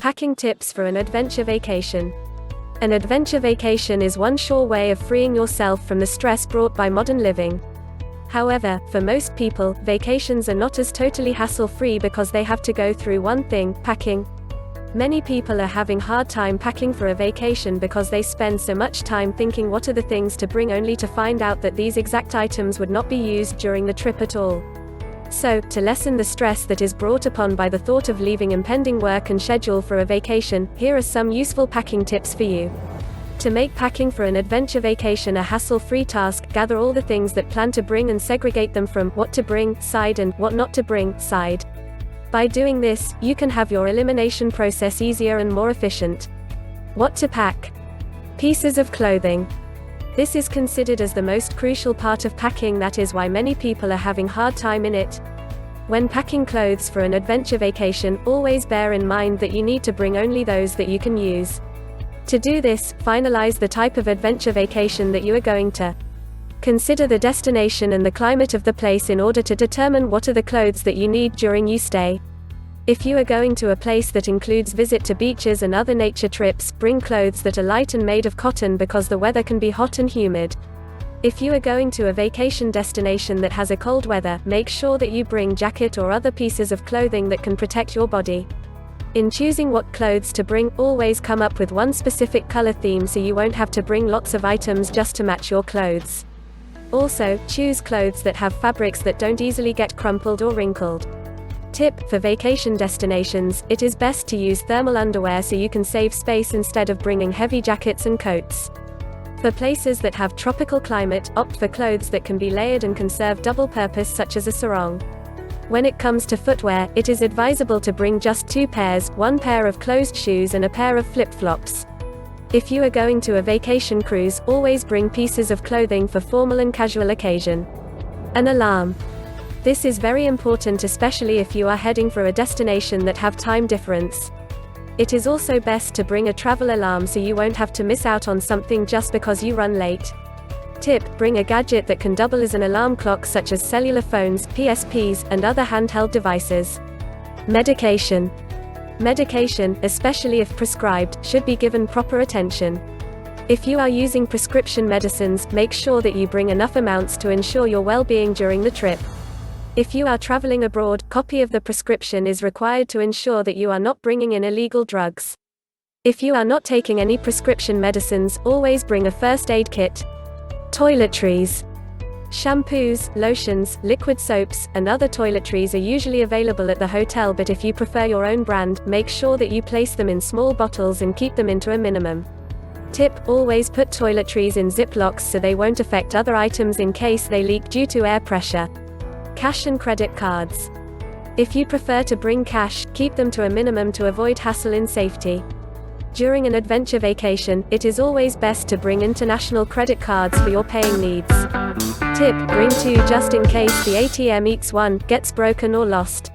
Packing tips for an adventure vacation. An adventure vacation is one sure way of freeing yourself from the stress brought by modern living. However, for most people, vacations are not as totally hassle-free because they have to go through one thing, packing. Many people are having hard time packing for a vacation because they spend so much time thinking what are the things to bring, only to find out that these exact items would not be used during the trip at all. So, to lessen the stress that is brought upon by the thought of leaving impending work and schedule for a vacation, here are some useful packing tips for you. To make packing for an adventure vacation a hassle-free task, gather all the things that plan to bring and segregate them from what to bring side and what not to bring side. By doing this, you can have your elimination process easier and more efficient. What to pack? Pieces of clothing. This is considered as the most crucial part of packing, that is why many people are having hard time in it. When packing clothes for an adventure vacation, always bear in mind that you need to bring only those that you can use. To do this, finalize the type of adventure vacation that you are going to. Consider the destination and the climate of the place in order to determine what are the clothes that you need during your stay. If you are going to a place that includes visit to beaches and other nature trips, bring clothes that are light and made of cotton because the weather can be hot and humid. If you are going to a vacation destination that has a cold weather, make sure that you bring jacket or other pieces of clothing that can protect your body. In choosing what clothes to bring, always come up with one specific color theme so you won't have to bring lots of items just to match your clothes. Also, choose clothes that have fabrics that don't easily get crumpled or wrinkled. Tip: for vacation destinations, it is best to use thermal underwear so you can save space instead of bringing heavy jackets and coats. For places that have tropical climate, opt for clothes that can be layered and can serve double purpose, such as a sarong. When it comes to footwear, it is advisable to bring just 2 pairs, one pair of closed shoes and a pair of flip-flops. If you are going to a vacation cruise, always bring pieces of clothing for formal and casual occasion. An alarm. This is very important, especially if you are heading for a destination that have time difference. It is also best to bring a travel alarm so you won't have to miss out on something just because you run late. Tip: bring a gadget that can double as an alarm clock, such as cellular phones, PSPs, and other handheld devices. Medication. Medication, especially if prescribed, should be given proper attention. If you are using prescription medicines, make sure that you bring enough amounts to ensure your well-being during the trip. If you are traveling abroad, copy of the prescription is required to ensure that you are not bringing in illegal drugs. If you are not taking any prescription medicines, always bring a first aid kit. Toiletries. Shampoos, lotions, liquid soaps, and other toiletries are usually available at the hotel, but if you prefer your own brand, make sure that you place them in small bottles and keep them into a minimum. Tip: always put toiletries in Ziplocs so they won't affect other items in case they leak due to air pressure. Cash and credit cards. If you prefer to bring cash, keep them to a minimum to avoid hassle in safety. During an adventure vacation, it is always best to bring international credit cards for your paying needs. Tip: bring 2 just in case the ATM each one gets broken or lost.